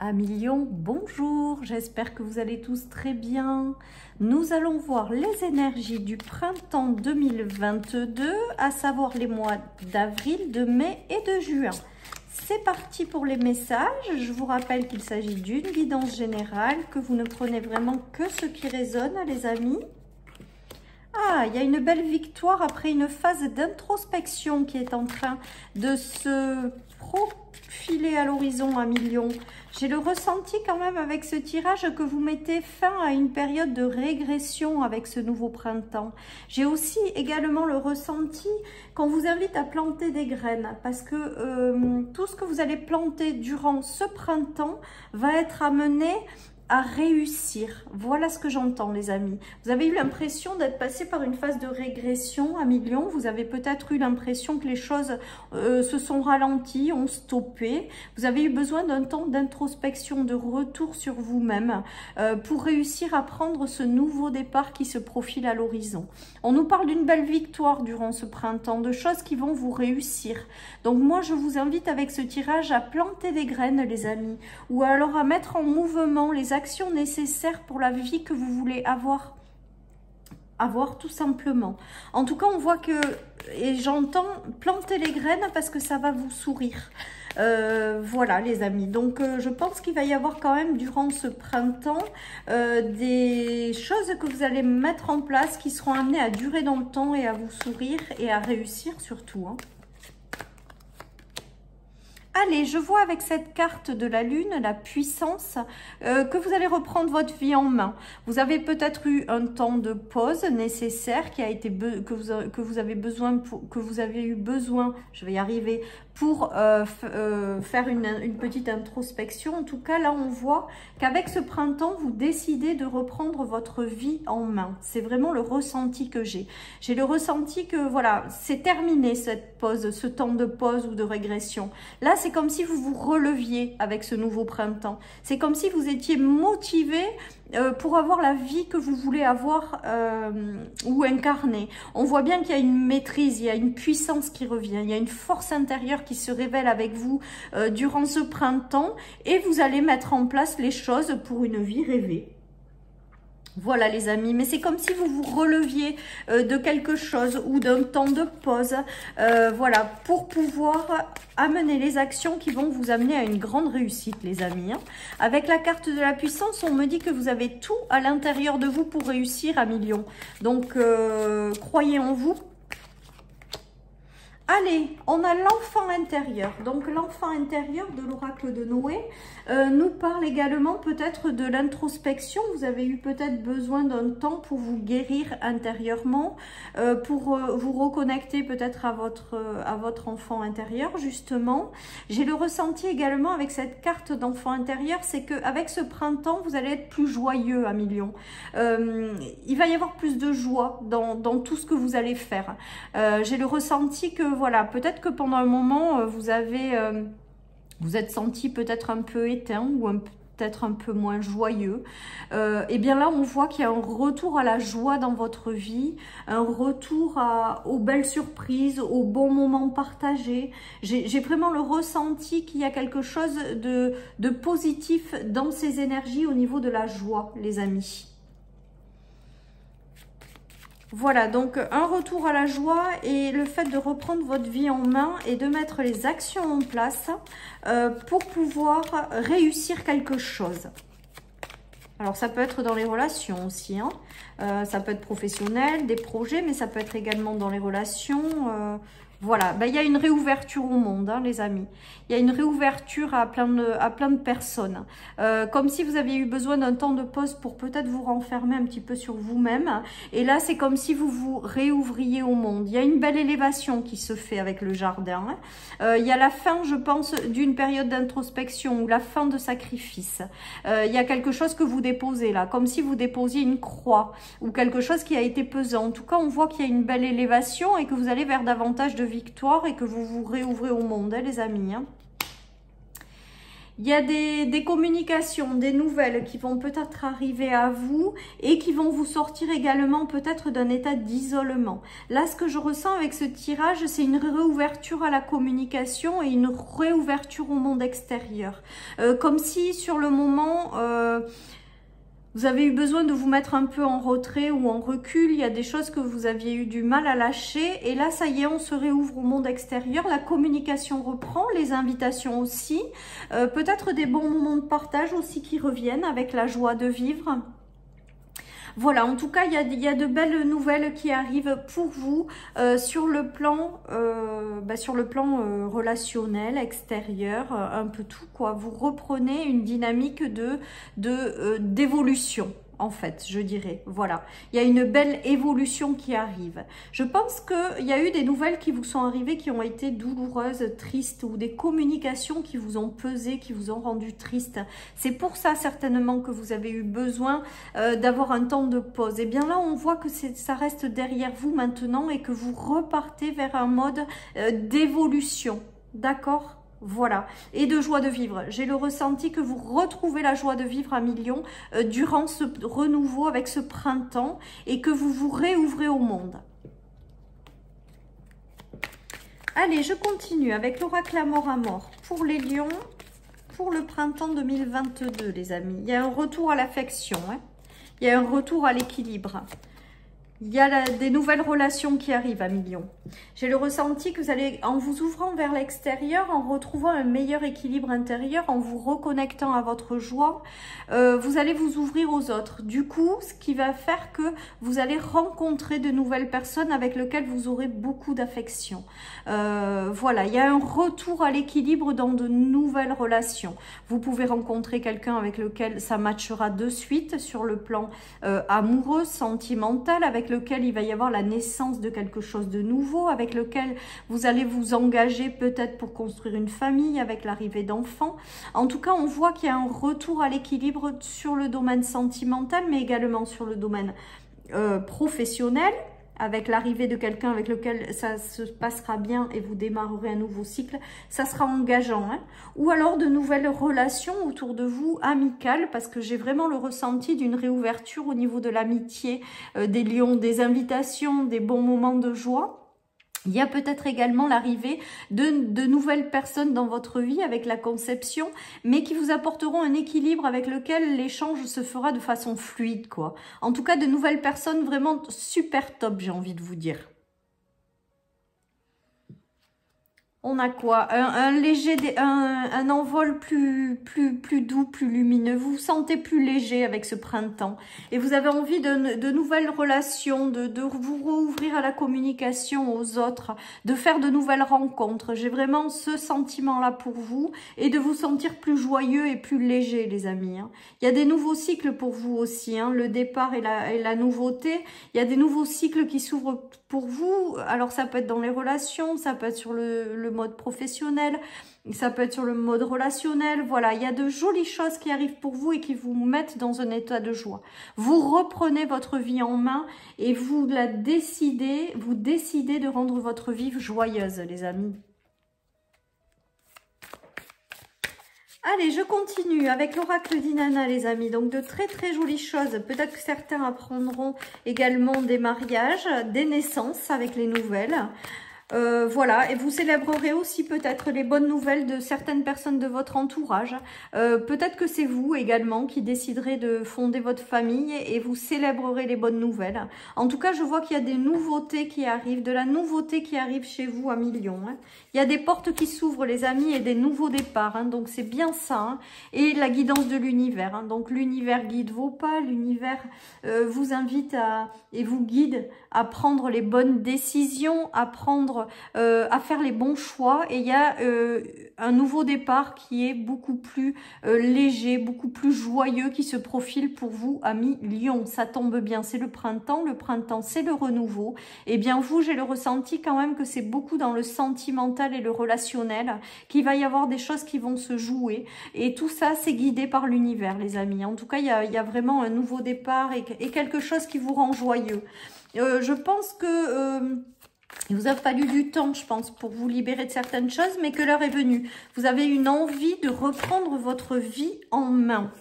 À millions, bonjour, j'espère que vous allez tous très bien. Nous allons voir les énergies du printemps 2022, à savoir les mois d'avril, de mai et de juin. C'est parti pour les messages. Je vous rappelle qu'il s'agit d'une guidance générale, que vous ne prenez vraiment que ce qui résonne, les amis. Ah, il y a une belle victoire après une phase d'introspection qui est en train de se profiler à l'horizon à millions. J'ai le ressenti quand même avec ce tirage que vous mettez fin à une période de régression avec ce nouveau printemps. J'ai aussi également le ressenti qu'on vous invite à planter des graines parce que tout ce que vous allez planter durant ce printemps va être amené à réussir. Voilà ce que j'entends, les amis. Vous avez eu l'impression d'être passé par une phase de régression à millions. Vous avez peut-être eu l'impression que les choses se sont ralenties, ont stoppé. Vous avez eu besoin d'un temps d'introspection, de retour sur vous-même pour réussir à prendre ce nouveau départ qui se profile à l'horizon. On nous parle d'une belle victoire durant ce printemps, de choses qui vont vous réussir. Donc moi, je vous invite avec ce tirage à planter des graines, les amis, ou alors à mettre en mouvement les actions nécessaires pour la vie que vous voulez avoir tout simplement. En tout cas, on voit que, et j'entends planter les graines parce que ça va vous sourire. Voilà les amis, donc je pense qu'il va y avoir quand même durant ce printemps des choses que vous allez mettre en place qui seront amenées à durer dans le temps et à vous sourire et à réussir surtout, hein. Allez, je vois avec cette carte de la lune, la puissance, que vous allez reprendre votre vie en main. Vous avez peut-être eu un temps de pause nécessaire qui a été que vous avez eu besoin, je vais y arriver, pour faire une petite introspection. En tout cas, là, on voit qu'avec ce printemps, vous décidez de reprendre votre vie en main. C'est vraiment le ressenti que j'ai. J'ai le ressenti que, voilà, c'est terminé cette pause, ce temps de pause ou de régression. Là, c'est comme si vous vous releviez avec ce nouveau printemps. C'est comme si vous étiez motivé pour avoir la vie que vous voulez avoir ou incarner. On voit bien qu'il y a une maîtrise, il y a une puissance qui revient, il y a une force intérieure qui se révèle avec vous durant ce printemps et vous allez mettre en place les choses pour une vie rêvée. Voilà les amis, mais c'est comme si vous vous releviez de quelque chose ou d'un temps de pause, voilà, pour pouvoir amener les actions qui vont vous amener à une grande réussite les amis, hein. Avec la carte de la puissance, on me dit que vous avez tout à l'intérieur de vous pour réussir à millions. Donc, croyez en vous. Allez, on a l'enfant intérieur. Donc, l'enfant intérieur de l'oracle de Noé nous parle également peut-être de l'introspection. Vous avez eu peut-être besoin d'un temps pour vous guérir intérieurement, pour vous reconnecter peut-être à votre enfant intérieur, justement. J'ai le ressenti également avec cette carte d'enfant intérieur, c'est qu'avec ce printemps, vous allez être plus joyeux à millions. Il va y avoir plus de joie dans tout ce que vous allez faire. J'ai le ressenti que voilà, peut-être que pendant un moment, vous êtes senti peut-être un peu éteint ou peut-être un peu moins joyeux. Et bien là, on voit qu'il y a un retour à la joie dans votre vie, un retour aux belles surprises, aux bons moments partagés. J'ai vraiment le ressenti qu'il y a quelque chose de positif dans ces énergies au niveau de la joie, les amis. Voilà, donc un retour à la joie et le fait de reprendre votre vie en main et de mettre les actions en place pour pouvoir réussir quelque chose. Alors, ça peut être dans les relations aussi, hein. Ça peut être professionnel, des projets, mais ça peut être également dans les relations. Voilà, ben, il y a une réouverture au monde, hein, les amis. Il y a une réouverture à plein de personnes. Comme si vous aviez eu besoin d'un temps de pause pour peut-être vous renfermer un petit peu sur vous-même. Et là, c'est comme si vous vous réouvriez au monde. Il y a une belle élévation qui se fait avec le jardin, hein. Il y a la fin, je pense, d'une période d'introspection ou la fin de sacrifice. Il y a quelque chose que vous déposez là, comme si vous déposiez une croix ou quelque chose qui a été pesant. En tout cas, on voit qu'il y a une belle élévation et que vous allez vers davantage de victoire et que vous vous réouvrez au monde, hein, les amis, hein. Il y a des communications, des nouvelles qui vont peut-être arriver à vous et qui vont vous sortir également peut-être d'un état d'isolement. Là, ce que je ressens avec ce tirage, c'est une réouverture à la communication et une réouverture au monde extérieur. Comme si sur le moment... vous avez eu besoin de vous mettre un peu en retrait ou en recul. Il y a des choses que vous aviez eu du mal à lâcher. Et là, ça y est, on se réouvre au monde extérieur. La communication reprend, les invitations aussi. Peut-être des bons moments de partage aussi qui reviennent avec la joie de vivre. Voilà, en tout cas, il y a de belles nouvelles qui arrivent pour vous sur le plan, relationnel, extérieur, un peu tout quoi. Vous reprenez une dynamique d'évolution. En fait, je dirais, voilà. Il y a une belle évolution qui arrive. Je pense qu'il y a eu des nouvelles qui vous sont arrivées qui ont été douloureuses, tristes, ou des communications qui vous ont pesé, qui vous ont rendu triste. C'est pour ça certainement que vous avez eu besoin d'avoir un temps de pause. Et bien là, on voit que ça reste derrière vous maintenant et que vous repartez vers un mode d'évolution. D'accord ? Voilà, et de joie de vivre. J'ai le ressenti que vous retrouvez la joie de vivre à millions durant ce renouveau avec ce printemps et que vous vous réouvrez au monde. Allez, je continue avec l'oracle Amour à mort pour les lions, pour le printemps 2022, les amis. Il y a un retour à l'affection, hein. Il y a un retour à l'équilibre. Il y a des nouvelles relations qui arrivent à millions. J'ai le ressenti que vous allez, en vous ouvrant vers l'extérieur, en retrouvant un meilleur équilibre intérieur, en vous reconnectant à votre joie, vous allez vous ouvrir aux autres. Du coup, ce qui va faire que vous allez rencontrer de nouvelles personnes avec lesquelles vous aurez beaucoup d'affection. Voilà, il y a un retour à l'équilibre dans de nouvelles relations. Vous pouvez rencontrer quelqu'un avec lequel ça matchera de suite sur le plan amoureux, sentimental, avec lequel il va y avoir la naissance de quelque chose de nouveau, avec lequel vous allez vous engager peut-être pour construire une famille avec l'arrivée d'enfants. En tout cas, on voit qu'il y a un retour à l'équilibre sur le domaine sentimental, mais également sur le domaine professionnel, avec l'arrivée de quelqu'un avec lequel ça se passera bien et vous démarrerez un nouveau cycle, ça sera engageant, hein. Ou alors de nouvelles relations autour de vous, amicales, parce que j'ai vraiment le ressenti d'une réouverture au niveau de l'amitié, des lions, des invitations, des bons moments de joie. Il y a peut-être également l'arrivée de nouvelles personnes dans votre vie avec la conception, mais qui vous apporteront un équilibre avec lequel l'échange se fera de façon fluide, quoi. En tout cas, de nouvelles personnes vraiment super top, j'ai envie de vous dire. On a quoi? Un envol plus doux, plus lumineux. Vous vous sentez plus léger avec ce printemps. Et vous avez envie de nouvelles relations, de vous rouvrir à la communication aux autres, de faire de nouvelles rencontres. J'ai vraiment ce sentiment-là pour vous. Et de vous sentir plus joyeux et plus léger, les amis, hein. Il y a des nouveaux cycles pour vous aussi, hein, le départ et la nouveauté. Il y a des nouveaux cycles qui s'ouvrent pour vous. Alors, ça peut être dans les relations, ça peut être sur le mode professionnel, ça peut être sur le mode relationnel. Voilà, il y a de jolies choses qui arrivent pour vous et qui vous mettent dans un état de joie. Vous reprenez votre vie en main et vous décidez de rendre votre vie joyeuse, les amis. Allez, je continue avec l'oracle d'Inanna, les amis. Donc, de très jolies choses. Peut-être que certains apprendront également des mariages, des naissances avec les nouvelles. Voilà, et vous célébrerez aussi peut-être les bonnes nouvelles de certaines personnes de votre entourage. Peut-être que c'est vous également qui déciderez de fonder votre famille et vous célébrerez les bonnes nouvelles. En tout cas, je vois qu'il y a des nouveautés qui arrivent, de la nouveauté qui arrive chez vous à millions, hein. Il y a des portes qui s'ouvrent, les amis, et des nouveaux départs, hein. Donc, c'est bien ça, hein. Et la guidance de l'univers, hein. Donc, l'univers guide vos pas, l'univers vous invite et vous guide à prendre les bonnes décisions, à faire les bons choix. Et il y a un nouveau départ qui est beaucoup plus léger, beaucoup plus joyeux qui se profile pour vous, amis Lion. Ça tombe bien, c'est le printemps c'est le renouveau. Et bien vous, j'ai le ressenti quand même que c'est beaucoup dans le sentimental et le relationnel, qu'il va y avoir des choses qui vont se jouer. Et tout ça, c'est guidé par l'univers, les amis. En tout cas, il y a vraiment un nouveau départ et quelque chose qui vous rend joyeux. Je pense que Il vous a fallu du temps, je pense, pour vous libérer de certaines choses, mais que l'heure est venue. Vous avez une envie de reprendre votre vie en main.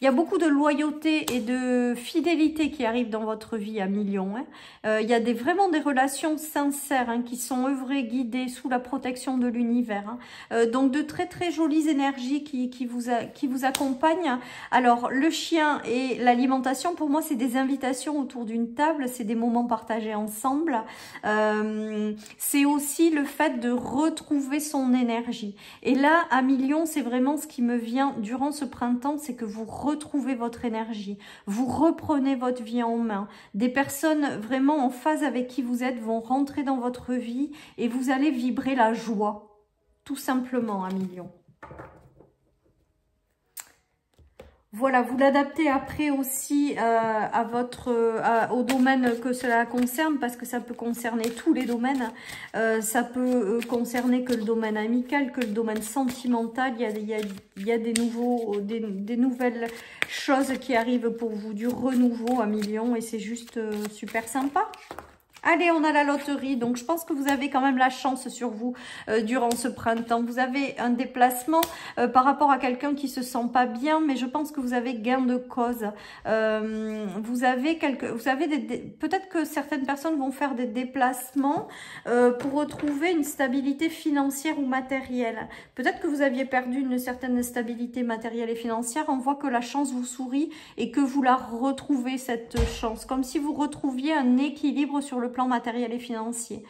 Il y a beaucoup de loyauté et de fidélité qui arrivent dans votre vie à millions. Il y a vraiment des relations sincères qui sont œuvrées, guidées sous la protection de l'univers. Donc de très très jolies énergies qui vous accompagnent. Alors le chien et l'alimentation, pour moi, c'est des invitations autour d'une table, c'est des moments partagés ensemble. C'est aussi le fait de retrouver son énergie. Et là, à millions, c'est vraiment ce qui me vient durant ce printemps, c'est que vous retrouvez votre énergie, vous reprenez votre vie en main. Des personnes vraiment en phase avec qui vous êtes vont rentrer dans votre vie et vous allez vibrer la joie, tout simplement à millions. Voilà, vous l'adaptez après aussi au domaine que cela concerne, parce que ça peut concerner tous les domaines. Ça peut concerner que le domaine amical, que le domaine sentimental. Il y a des nouvelles choses qui arrivent pour vous, du renouveau à millions, et c'est juste super sympa. Allez, on a la loterie, donc je pense que vous avez quand même la chance sur vous durant ce printemps. Vous avez un déplacement par rapport à quelqu'un qui se sent pas bien, mais je pense que vous avez gain de cause. Peut-être que certaines personnes vont faire des déplacements pour retrouver une stabilité financière ou matérielle. Peut-être que vous aviez perdu une certaine stabilité matérielle et financière. On voit que la chance vous sourit et que vous la retrouvez, cette chance, comme si vous retrouviez un équilibre sur le plan matériel et financier.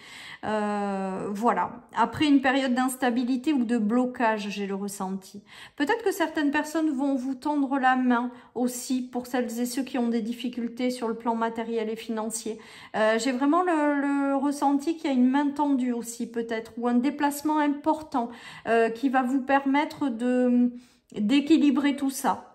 Voilà. Après une période d'instabilité ou de blocage, j'ai le ressenti. Peut-être que certaines personnes vont vous tendre la main aussi, pour celles et ceux qui ont des difficultés sur le plan matériel et financier. J'ai vraiment le ressenti qu'il y a une main tendue aussi, peut-être, ou un déplacement important qui va vous permettre d'équilibrer tout ça.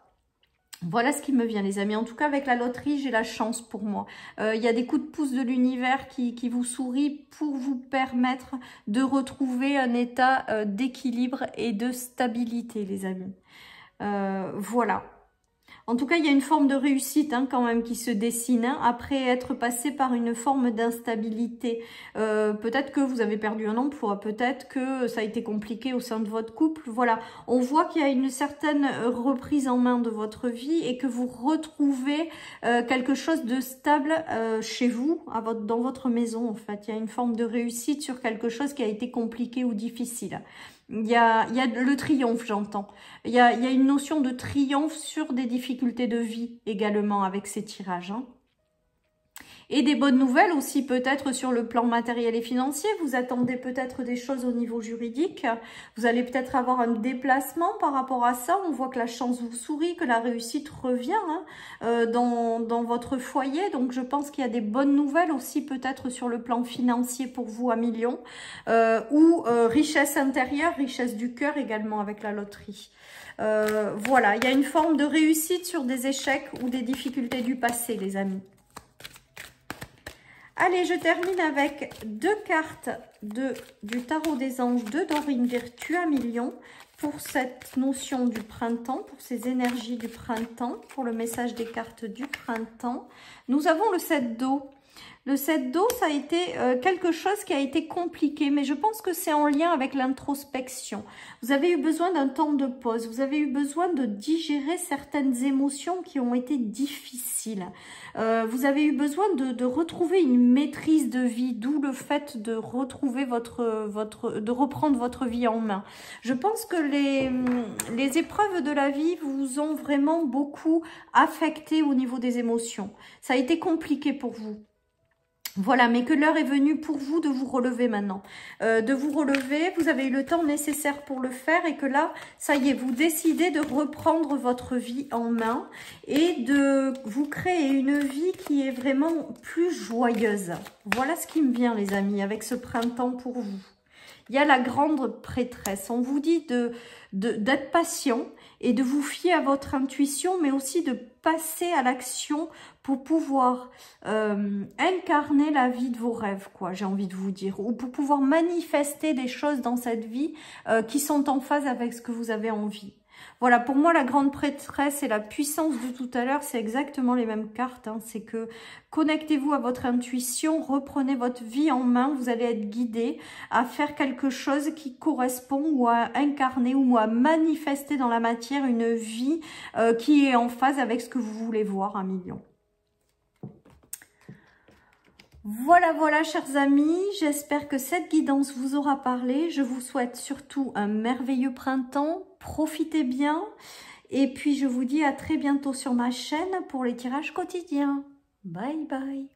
Voilà ce qui me vient, les amis. En tout cas, avec la loterie, j'ai la chance pour moi. Il y a des coups de pouce de l'univers qui vous sourient pour vous permettre de retrouver un état d'équilibre et de stabilité, les amis. Voilà. En tout cas, il y a une forme de réussite quand même qui se dessine après être passé par une forme d'instabilité. Peut-être que vous avez perdu un emploi, peut-être que ça a été compliqué au sein de votre couple. Voilà, on voit qu'il y a une certaine reprise en main de votre vie et que vous retrouvez quelque chose de stable chez vous, dans votre maison en fait. Il y a une forme de réussite sur quelque chose qui a été compliqué ou difficile. Il y a le triomphe, j'entends. Il y a une notion de triomphe sur des difficultés de vie également avec ces tirages. Et des bonnes nouvelles aussi peut-être sur le plan matériel et financier. Vous attendez peut-être des choses au niveau juridique. Vous allez peut-être avoir un déplacement par rapport à ça. On voit que la chance vous sourit, que la réussite revient dans votre foyer. Donc je pense qu'il y a des bonnes nouvelles aussi peut-être sur le plan financier pour vous à millions. Ou richesse intérieure, richesse du cœur également avec la loterie. Voilà, il y a une forme de réussite sur des échecs ou des difficultés du passé, les amis. Allez, je termine avec deux cartes du Tarot des Anges de Dorine Virtue à millions pour cette notion du printemps, pour ces énergies du printemps, pour le message des cartes du printemps. Nous avons le 7 d'eau. Le 7 d'eau, ça a été quelque chose qui a été compliqué, mais je pense que c'est en lien avec l'introspection. Vous avez eu besoin d'un temps de pause, vous avez eu besoin de digérer certaines émotions qui ont été difficiles. Vous avez eu besoin de retrouver une maîtrise de vie, d'où le fait de retrouver de reprendre votre vie en main. Je pense que les épreuves de la vie vous ont vraiment beaucoup affecté au niveau des émotions. Ça a été compliqué pour vous. Voilà, mais que l'heure est venue pour vous de vous relever maintenant. De vous relever, vous avez eu le temps nécessaire pour le faire et que là, ça y est, vous décidez de reprendre votre vie en main et de vous créer une vie qui est vraiment plus joyeuse. Voilà ce qui me vient, les amis, avec ce printemps pour vous. Il y a la grande prêtresse. On vous dit d'être patient et de vous fier à votre intuition, mais aussi de passer à l'action pour pouvoir incarner la vie de vos rêves, quoi, j'ai envie de vous dire, ou pour pouvoir manifester des choses dans cette vie qui sont en phase avec ce que vous avez envie. Voilà, pour moi, la grande prêtresse et la puissance de tout à l'heure, c'est exactement les mêmes cartes. Hein. C'est que connectez-vous à votre intuition, reprenez votre vie en main. Vous allez être guidé à faire quelque chose qui correspond ou à incarner ou à manifester dans la matière une vie qui est en phase avec ce que vous voulez voir, 1 million. Voilà, voilà, chers amis, j'espère que cette guidance vous aura parlé. Je vous souhaite surtout un merveilleux printemps. Profitez bien. Et puis, je vous dis à très bientôt sur ma chaîne pour les tirages quotidiens. Bye, bye.